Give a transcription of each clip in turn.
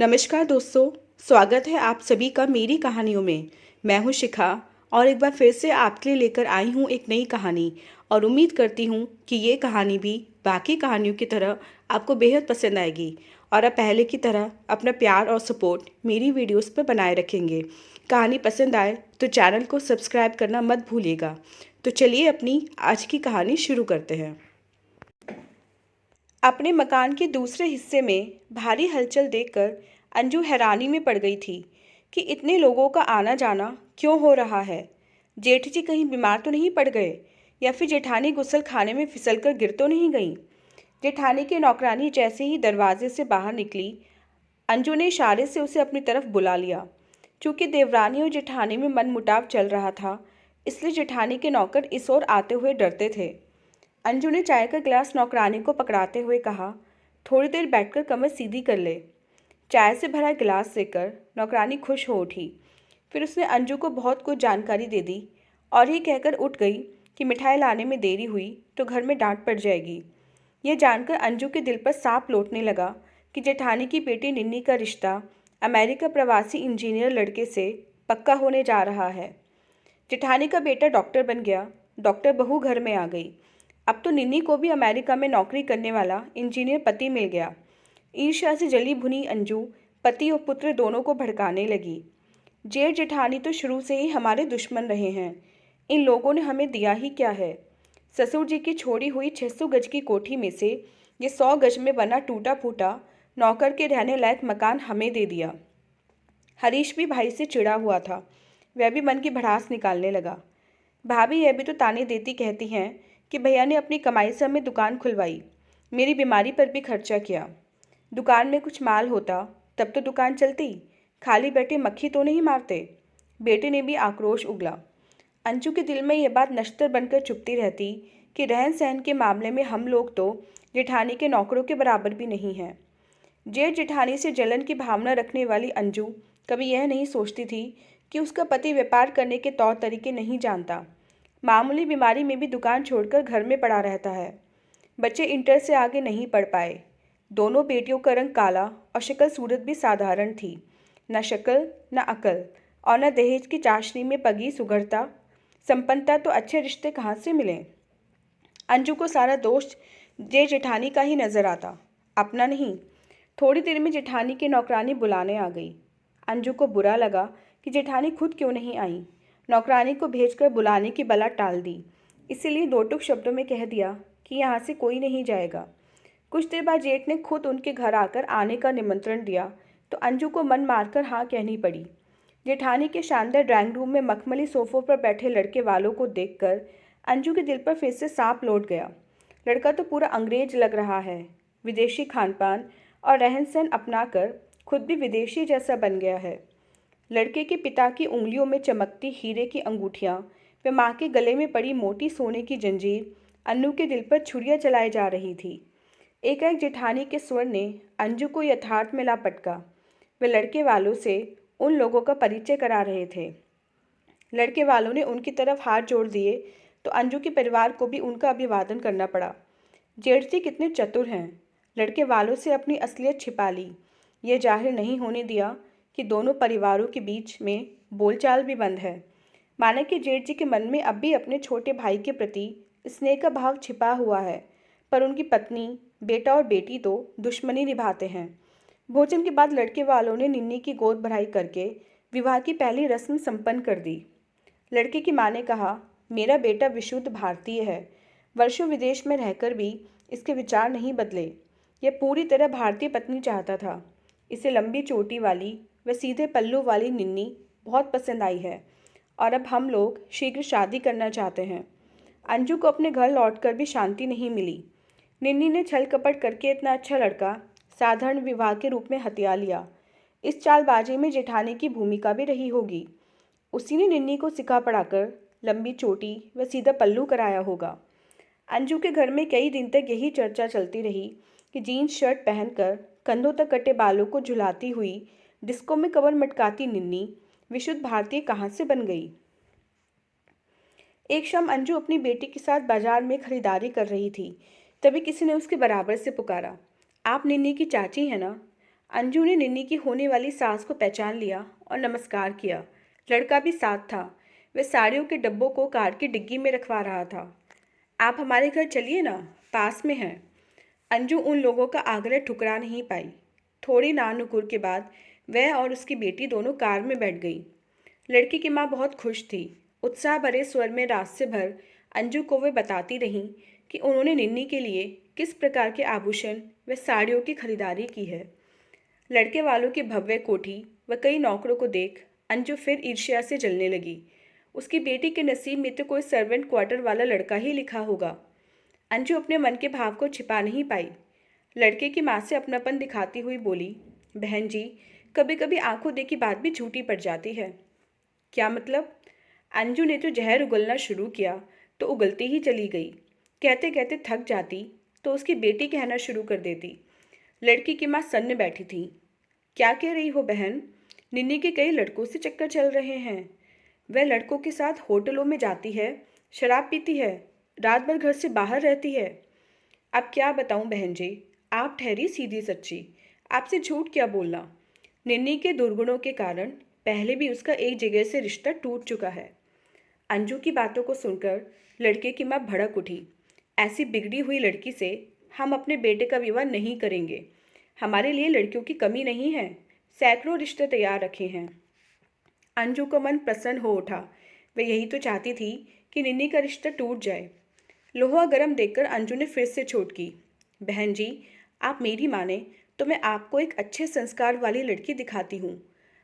नमस्कार दोस्तों। स्वागत है आप सभी का मेरी कहानियों में। मैं हूं शिखा और एक बार फिर से आपके लिए लेकर आई हूं एक नई कहानी और उम्मीद करती हूं कि ये कहानी भी बाकी कहानियों की तरह आपको बेहद पसंद आएगी और आप पहले की तरह अपना प्यार और सपोर्ट मेरी वीडियोस पर बनाए रखेंगे। कहानी पसंद आए तो चैनल को सब्सक्राइब करना मत भूलिएगा। तो चलिए अपनी आज की कहानी शुरू करते हैं। अपने मकान के दूसरे हिस्से में भारी हलचल देखकर अंजू हैरानी में पड़ गई थी कि इतने लोगों का आना जाना क्यों हो रहा है। जेठ जी कहीं बीमार तो नहीं पड़ गए या फिर जेठानी गुसल खाने में फिसलकर गिर तो नहीं गई। जेठानी की नौकरानी जैसे ही दरवाजे से बाहर निकली, अंजू ने इशारे से उसे अपनी तरफ बुला लिया। चूंकि देवरानी और जेठानी में मनमुटाव चल रहा था, इसलिए जेठानी के नौकर इस ओर आते हुए डरते थे। अंजू ने चाय का गिलास नौकरानी को पकड़ाते हुए कहा, थोड़ी देर बैठकर कमर सीधी कर ले। चाय से भरा गिलास देकर नौकरानी खुश हो उठी। फिर उसने अंजू को बहुत कुछ जानकारी दे दी और ये कहकर उठ गई कि मिठाई लाने में देरी हुई तो घर में डांट पड़ जाएगी। यह जानकर अंजू के दिल पर सांप लौटने लगा कि जेठानी की बेटी निन्नी का रिश्ता अमेरिका प्रवासी इंजीनियर लड़के से पक्का होने जा रहा है। जेठानी का बेटा डॉक्टर बन गया, डॉक्टर बहू घर में आ गई। अब तो निन्नी को भी अमेरिका में नौकरी करने वाला इंजीनियर पति मिल गया। ईर्ष्या से जली भुनी अंजू पति और पुत्र दोनों को भड़काने लगी। जेठ जेठानी तो शुरू से ही हमारे दुश्मन रहे हैं। इन लोगों ने हमें दिया ही क्या है। ससुर जी की छोड़ी हुई 600 गज की कोठी में से ये 100 गज में बना टूटा फूटा नौकर के रहने लायक मकान हमें दे दिया। हरीश भी भाई से चिढ़ा हुआ था। वह भी मन की भड़ास निकालने लगा। भाभी यह भी तो ताने देती कहती हैं कि भैया ने अपनी कमाई से हमें दुकान खुलवाई, मेरी बीमारी पर भी खर्चा किया। दुकान में कुछ माल होता तब तो दुकान चलती, खाली बैठे मक्खी तो नहीं मारते। बेटे ने भी आक्रोश उगला। अंजू के दिल में यह बात नश्तर बनकर चुपती रहती कि रहन सहन के मामले में हम लोग तो जेठानी के नौकरों के बराबर भी नहीं हैं। जेठ जेठानी से जलन की भावना रखने वाली अंजू कभी यह नहीं सोचती थी कि उसका पति व्यापार करने के तौर तरीके नहीं जानता। मामूली बीमारी में भी दुकान छोड़कर घर में पड़ा रहता है। बच्चे इंटर से आगे नहीं पढ़ पाए। दोनों बेटियों का रंग काला और शक्ल सूरत भी साधारण थी। न शक्ल न अकल और न दहेज की चाशनी में पगी सुघड़ता। संपन्नता तो अच्छे रिश्ते कहाँ से मिले। अंजू को सारा दोष जेठ जेठानी का ही नजर आता, अपना नहीं। थोड़ी देर में जेठानी की नौकरानी बुलाने आ गई। अंजू को बुरा लगा कि जेठानी खुद क्यों नहीं आई। नौकरानी को भेजकर बुलाने की बला टाल दी। इसीलिए दो टुक शब्दों में कह दिया कि यहाँ से कोई नहीं जाएगा। कुछ देर बाद जेठ ने खुद उनके घर आकर आने का निमंत्रण दिया तो अंजू को मन मारकर हाँ कहनी पड़ी। जेठानी के शानदार ड्राइंग रूम में मखमली सोफों पर बैठे लड़के वालों को देखकर अंजू के दिल पर फिर से सांप लौट गया। लड़का तो पूरा अंग्रेज लग रहा है। विदेशी खान पान और रहन सहन अपनाकर खुद भी विदेशी जैसा बन गया है। लड़के के पिता की उंगलियों में चमकती हीरे की अंगूठियां व माँ के गले में पड़ी मोटी सोने की जंजीर अन्नू के दिल पर छुरियां चलाई जा रही थी। एकाएक जेठानी के स्वर ने अंजू को यथार्थ में ला पटका। वे लड़के वालों से उन लोगों का परिचय करा रहे थे। लड़के वालों ने उनकी तरफ हाथ जोड़ दिए तो अंजू के परिवार को भी उनका अभिवादन करना पड़ा। जेठ जी कितने चतुर हैं। लड़के वालों से अपनी असलियत छिपा ली। ये जाहिर नहीं होने दिया कि दोनों परिवारों के बीच में बोलचाल भी बंद है। माना कि जेठ जी के मन में अब भी अपने छोटे भाई के प्रति स्नेह का भाव छिपा हुआ है, पर उनकी पत्नी, बेटा और बेटी तो दुश्मनी निभाते हैं। भोजन के बाद लड़के वालों ने निन्नी की गोद भराई करके विवाह की पहली रस्म संपन्न कर दी। लड़के की माँ ने कहा, मेरा बेटा विशुद्ध भारतीय है। वर्षों विदेश में रहकर भी इसके विचार नहीं बदले। यह पूरी तरह भारतीय पत्नी चाहता था। इसे लंबी चोटी वाली व सीधे पल्लू वाली निन्नी बहुत पसंद आई है और अब हम लोग शीघ्र शादी करना चाहते हैं। अंजू को अपने घर लौटकर भी शांति नहीं मिली। निन्नी ने छल कपट करके इतना अच्छा लड़का साधारण विवाह के रूप में हथिया लिया। इस चालबाजी में जेठानी की भूमिका भी रही होगी। उसी ने निन्नी को सिखा पढ़ाकर लंबी चोटी व सीधा पल्लू कराया होगा। अंजू के घर में कई दिन तक यही चर्चा चलती रही कि जीन्स शर्ट पहनकर कंधों तक कटे बालों को झुलाती हुई डिस्को में कमर मटकाती निन्नी विशुद्ध भारतीय कहाँ से बन गई। एक शाम अंजू अपनी बेटी के साथ बाजार में खरीदारी कर रही थी। तभी किसी ने उसके बराबर से पुकारा, आप निन्नी की चाची हैं ना? अंजू ने निन्नी की होने वाली सास को पहचान लिया और नमस्कार किया। लड़का भी साथ था। वह साड़ियों के डब्बों को कार की डिग्गी में रखवा रहा था। आप हमारे घर चलिए ना, पास में है। अंजू उन लोगों का आग्रह ठुकरा नहीं पाई। थोड़ी नानुकुर के बाद वह और उसकी बेटी दोनों कार में बैठ गई। लड़की की माँ बहुत खुश थी। उत्साह भरे स्वर में रात से भर अंजू को वे बताती रहीं कि उन्होंने निन्नी के लिए किस प्रकार के आभूषण व साड़ियों की खरीदारी की है। लड़के वालों की भव्य कोठी व कई नौकरों को देख अंजू फिर ईर्ष्या से जलने लगी। उसकी बेटी के नसीब में तो कोई सर्वेंट क्वार्टर वाला लड़का ही लिखा होगा। अंजू अपने मन के भाव को छिपा नहीं पाई। लड़के की माँ से अपनापन दिखाती हुई बोली, बहन जी, कभी कभी आंखों देखी बात भी झूठी पड़ जाती है। क्या मतलब? अंजू ने तो जहर उगलना शुरू किया तो उगलती ही चली गई। कहते कहते थक जाती तो उसकी बेटी कहना शुरू कर देती। लड़की की माँ सन्न बैठी थी। क्या कह रही हो बहन? निन्नी के कई लड़कों से चक्कर चल रहे हैं। वह लड़कों के साथ होटलों में जाती है, शराब पीती है, रात भर घर से बाहर रहती है। अब क्या बताऊं बहन जी, आप ठहरी सीधी सच्ची। आपसे झूठ क्या बोलना। निन्नी के दुर्गुणों के कारण पहले भी उसका एक जगह से रिश्ता टूट चुका है। अंजू की बातों को सुनकर लड़के की माँ भड़क उठी। ऐसी बिगड़ी हुई लड़की से हम अपने बेटे का विवाह नहीं करेंगे। हमारे लिए लड़कियों की कमी नहीं है। सैकड़ों रिश्ते तैयार रखे हैं। अंजू का मन प्रसन्न हो उठा। वह यही तो चाहती थी कि निन्नी का रिश्ता टूट जाए। लोहा गर्म देखकर अंजू ने फिर से चोट की। बहन जी, आप मेरी माने तो मैं आपको एक अच्छे संस्कार वाली लड़की दिखाती हूँ।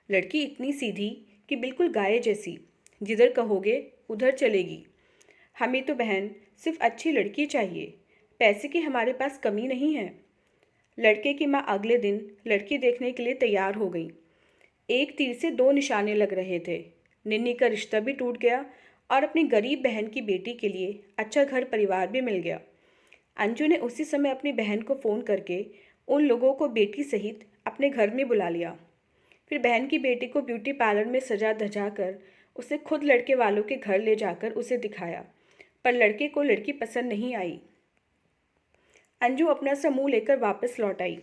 लड़की इतनी सीधी कि बिल्कुल गाय जैसी, जिधर कहोगे उधर चलेगी। हमें तो बहन सिर्फ अच्छी लड़की चाहिए, पैसे की हमारे पास कमी नहीं है। लड़के की माँ अगले दिन लड़की देखने के लिए तैयार हो गई। एक तीर से दो निशाने लग रहे थे। निन्नी का रिश्ता भी टूट गया और अपनी गरीब बहन की बेटी के लिए अच्छा घर परिवार भी मिल गया। अंजू ने उसी समय अपनी बहन को फ़ोन करके उन लोगों को बेटी सहित अपने घर में बुला लिया। फिर बहन की बेटी को ब्यूटी पार्लर में सजा धजा कर उसे खुद लड़के वालों के घर ले जाकर उसे दिखाया, पर लड़के को लड़की पसंद नहीं आई। अंजू अपना सा मुँह लेकर वापस लौट आई।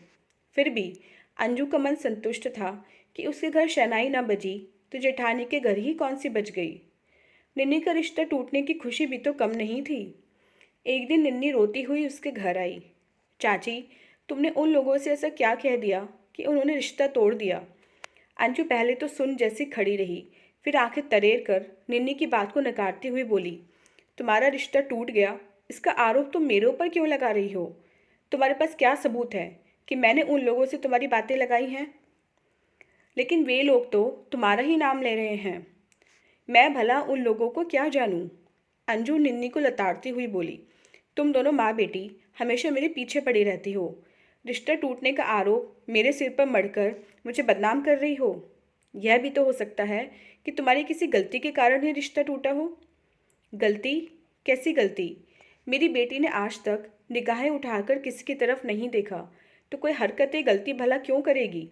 फिर भी अंजू का मन संतुष्ट था कि उसके घर शहनाई ना बजी तो जेठानी के घर ही कौन सी बज गई। निन्नी का रिश्ता टूटने की खुशी भी तो कम नहीं थी। एक दिन निन्नी रोती हुई उसके घर आई। चाची, तुमने उन लोगों से ऐसा क्या कह दिया कि उन्होंने रिश्ता तोड़ दिया? अंजू पहले तो सुन जैसी खड़ी रही, फिर आंखें तरेर कर निन्नी की बात को नकारती हुई बोली, तुम्हारा रिश्ता टूट गया, इसका आरोप तुम मेरे ऊपर क्यों लगा रही हो? तुम्हारे पास क्या सबूत है कि मैंने उन लोगों से तुम्हारी बातें लगाई हैं? लेकिन वे लोग तो तुम्हारा ही नाम ले रहे हैं। मैं भला उन लोगों को क्या जानूं? अंजू निन्नी को लताड़ती हुई बोली, तुम दोनों माँ बेटी हमेशा मेरे पीछे पड़ी रहती हो। रिश्ता टूटने का आरोप मेरे सिर पर मढ़कर मुझे बदनाम कर रही हो। यह भी तो हो सकता है कि तुम्हारी किसी गलती के कारण ही रिश्ता टूटा हो। गलती? कैसी गलती? मेरी बेटी ने आज तक निगाहें उठाकर किसी की तरफ नहीं देखा, तो कोई हरकतें गलती भला क्यों करेगी?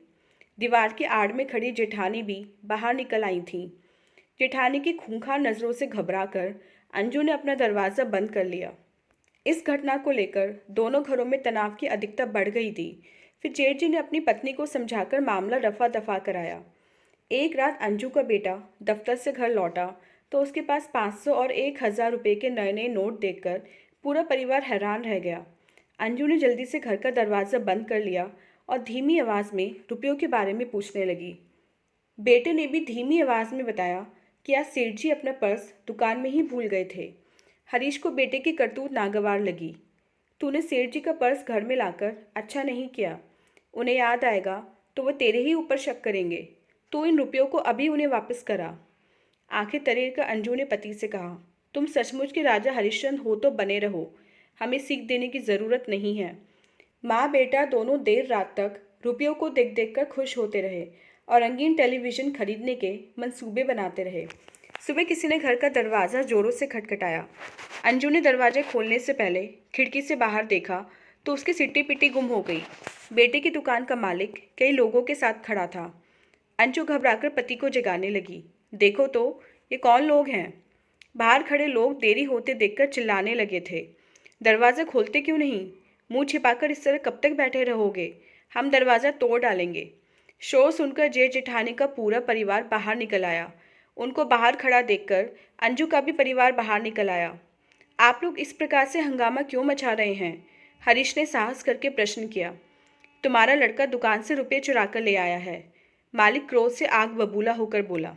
दीवार की आड़ में खड़ी जेठानी भी बाहर निकल आई थी। जेठानी की खूंखार नज़रों से घबराकर अंजू ने अपना दरवाज़ा बंद कर लिया। इस घटना को लेकर दोनों घरों में तनाव की अधिकता बढ़ गई थी। फिर जेठ जी ने अपनी पत्नी को समझाकर मामला रफा दफा कराया। एक रात अंजू का बेटा दफ्तर से घर लौटा तो उसके पास 500 और 1000 रुपये के नए नए नोट देखकर पूरा परिवार हैरान रह गया। अंजू ने जल्दी से घर का दरवाज़ा बंद कर लिया और धीमी आवाज़ में रुपयों के बारे में पूछने लगी। बेटे ने भी धीमी आवाज़ में बताया कि आज सेठ जी अपना पर्स दुकान में ही भूल गए थे। हरीश को बेटे की करतूत नागवार लगी। तूने सेठ जी का पर्स घर में लाकर अच्छा नहीं किया। उन्हें याद आएगा तो वह तेरे ही ऊपर शक करेंगे। तू इन रुपयों को अभी उन्हें वापस करा। आंखें तरेर कर अंजू ने पति से कहा, तुम सचमुच के राजा हरिश्चंद्र हो तो बने रहो, हमें सीख देने की ज़रूरत नहीं है। माँ बेटा दोनों देर रात तक रुपयों को देख देख कर खुश होते रहे और रंगीन टेलीविज़न खरीदने के मंसूबे बनाते रहे। सुबह किसी ने घर का दरवाज़ा जोरों से खटखटाया। अंजू ने दरवाजे खोलने से पहले खिड़की से बाहर देखा तो उसकी सिट्टी पिट्टी गुम हो गई। बेटे की दुकान का मालिक कई लोगों के साथ खड़ा था। अंजू घबराकर पति को जगाने लगी। देखो तो, ये कौन लोग हैं? बाहर खड़े लोग देरी होते देखकर चिल्लाने लगे थे। दरवाज़ा खोलते क्यों नहीं? मुंह छिपाकर इस तरह कब तक बैठे रहोगे? हम दरवाज़ा तोड़ डालेंगे। शोर सुनकर जेठ जेठानी का पूरा परिवार बाहर निकल आया। उनको बाहर खड़ा देखकर अंजू का भी परिवार बाहर निकल आया। आप लोग इस प्रकार से हंगामा क्यों मचा रहे हैं? हरीश ने साहस करके प्रश्न किया। तुम्हारा लड़का दुकान से रुपये चुरा कर ले आया है, मालिक क्रोध से आग बबूला होकर बोला।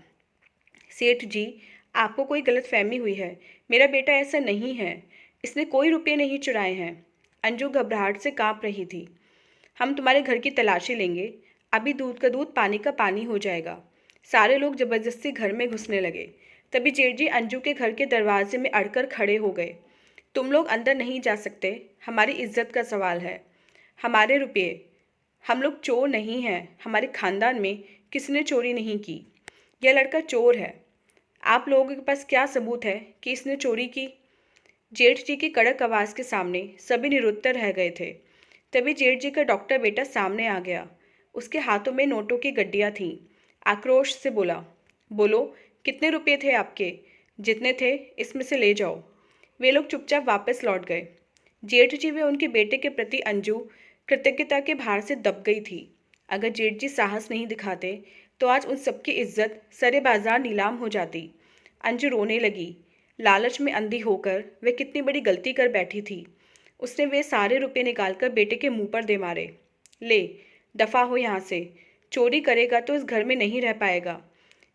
सेठ जी, आपको कोई गलतफहमी हुई है। मेरा बेटा ऐसा नहीं है। इसने कोई रुपये नहीं चुराए हैं। अंजू घबराहट से कांप रही थी। हम तुम्हारे घर की तलाशी लेंगे। अभी दूध का दूध, पानी का पानी हो जाएगा। सारे लोग जबरदस्ती घर में घुसने लगे। तभी जेठ जी अंजू के घर के दरवाजे में अड़कर खड़े हो गए। तुम लोग अंदर नहीं जा सकते, हमारी इज्जत का सवाल है। हमारे रुपये। हम लोग चोर नहीं हैं। हमारे खानदान में किसी ने चोरी नहीं की। यह लड़का चोर है। आप लोगों के पास क्या सबूत है कि इसने चोरी की? जेठ जी की कड़क आवाज़ के सामने सभी निरुत्तर रह गए थे। तभी जेठ जी का डॉक्टर बेटा सामने आ गया। उसके हाथों में नोटों की गड्डियाँ थीं। आक्रोश से बोला, बोलो, कितने रुपये थे आपके? जितने थे इसमें से ले जाओ। वे लोग चुपचाप वापस लौट गए। जेठ जी व उनके बेटे के प्रति अंजू कृतज्ञता के भार से दब गई थी। अगर जेठ जी साहस नहीं दिखाते तो आज उन सबकी इज्जत सरे बाजार नीलाम हो जाती। अंजू रोने लगी। लालच में अंधी होकर वे कितनी बड़ी गलती कर बैठी थी। उसने वे सारे रुपए निकालकर बेटे के मुंह पर दे मारे। ले, दफा हो यहाँ से। चोरी करेगा तो इस घर में नहीं रह पाएगा।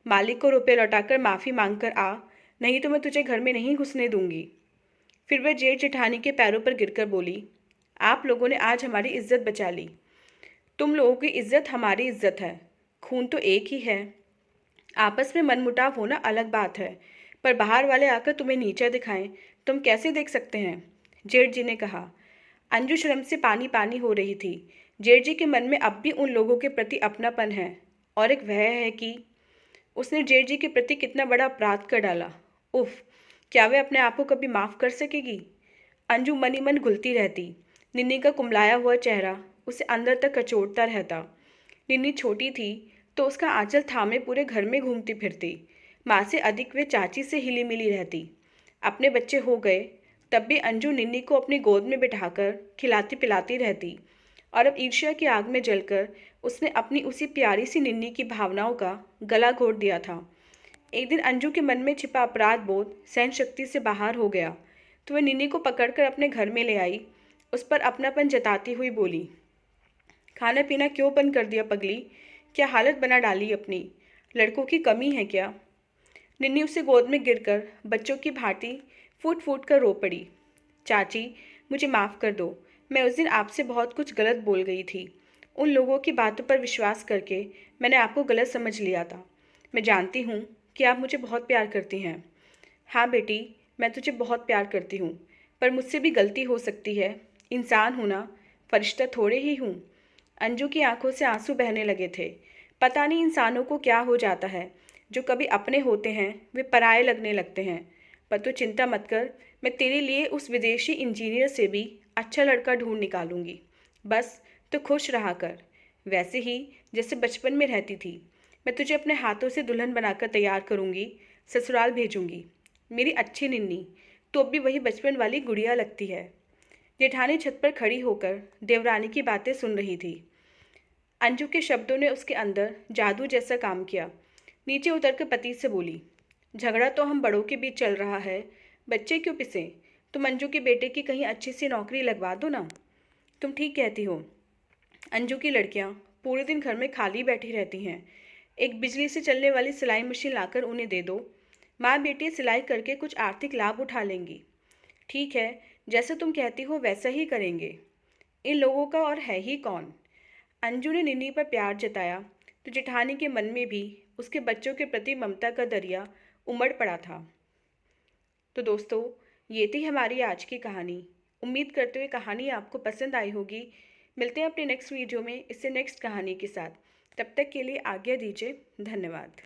मालिक को रुपए लौटाकर माफ़ी मांगकर आ, नहीं तो मैं तुझे घर में नहीं घुसने दूंगी। फिर वह जेठ जेठानी के पैरों पर गिरकर बोली, आप लोगों ने आज हमारी इज्जत बचा ली। तुम लोगों की इज्जत हमारी इज्जत है। खून तो एक ही है। आपस में मनमुटाव होना अलग बात है, पर बाहर वाले आकर तुम्हें नीचा दिखाएं, तुम कैसे देख सकते हैं? जेठ जी ने कहा। अंजू शर्म से पानी पानी हो रही थी। जेठ जी के मन में अब भी उन लोगों के प्रति अपनापन है, और एक वह है कि उसने जेठ जी के प्रति कितना बड़ा अपराध कर डाला। उफ, क्या वे अपने आप को कभी माफ़ कर सकेगी? अंजू मन ही मन घुलती रहती। निन्नी का कुमलाया हुआ चेहरा उसे अंदर तक कचोटता रहता। निन्नी छोटी थी तो उसका आंचल थामे पूरे घर में घूमती फिरती। माँ से अधिक वे चाची से हिली मिली रहती। अपने बच्चे हो गए तब भी अंजू निन्नी को अपनी गोद में बिठाकर खिलाती पिलाती रहती, और अब ईर्ष्या की आग में जलकर उसने अपनी उसी प्यारी सी निन्नी की भावनाओं का गला घोट दिया था। एक दिन अंजू के मन में छिपा अपराध बोध सहन शक्ति से बाहर हो गया तो वह निन्नी को पकड़कर अपने घर में ले आई। उस पर अपनापन जताती हुई बोली, खाना पीना क्यों बंद कर दिया पगली? क्या हालत बना डाली अपनी? लड़कों की कमी है क्या? निन्नी उसे गोद में गिरकर बच्चों की भांति फूट फूट कर रो पड़ी। चाची, मुझे माफ़ कर दो। मैं उस दिन आपसे बहुत कुछ गलत बोल गई थी। उन लोगों की बातों पर विश्वास करके मैंने आपको गलत समझ लिया था। मैं जानती हूँ कि आप मुझे बहुत प्यार करती हैं। हाँ बेटी, मैं तुझे बहुत प्यार करती हूँ, पर मुझसे भी गलती हो सकती है। इंसान हूँ ना, फरिश्ता थोड़े ही हूँ। अंजू की आंखों से आंसू बहने लगे थे। पता नहीं इंसानों को क्या हो जाता है, जो कभी अपने होते हैं वे पराये लगने लगते हैं। पर तू चिंता मत कर, मैं तेरे लिए उस विदेशी इंजीनियर से भी अच्छा लड़का ढूंढ निकालूंगी। बस तो खुश रहा कर, वैसे ही जैसे बचपन में रहती थी। मैं तुझे अपने हाथों से दुल्हन बनाकर तैयार करूंगी, ससुराल भेजूंगी। मेरी अच्छी निन्नी, तो अब भी वही बचपन वाली गुड़िया लगती है। जेठानी छत पर खड़ी होकर देवरानी की बातें सुन रही थी। अंजू के शब्दों ने उसके अंदर जादू जैसा काम किया। नीचे उतरकर पति से बोली, झगड़ा तो हम बड़ों के बीच चल रहा है, बच्चे क्यों पिसे? तुम अंजू के बेटे की कहीं अच्छी सी नौकरी लगवा दो ना। तुम ठीक कहती हो। अंजू की लड़कियां पूरे दिन घर में खाली बैठी रहती हैं। एक बिजली से चलने वाली सिलाई मशीन लाकर उन्हें दे दो। माँ बेटी सिलाई करके कुछ आर्थिक लाभ उठा लेंगी। ठीक है, जैसे तुम कहती हो वैसा ही करेंगे। इन लोगों का और है ही कौन? अंजू ने निन्नी पर प्यार जताया तो जेठानी के मन में भी उसके बच्चों के प्रति ममता का दरिया उमड़ पड़ा था। तो दोस्तों, ये थी हमारी आज की कहानी। उम्मीद करते हुए कहानी आपको पसंद आई होगी। मिलते हैं अपने नेक्स्ट वीडियो में इससे नेक्स्ट कहानी के साथ। तब तक के लिए आज्ञा दीजिए। धन्यवाद।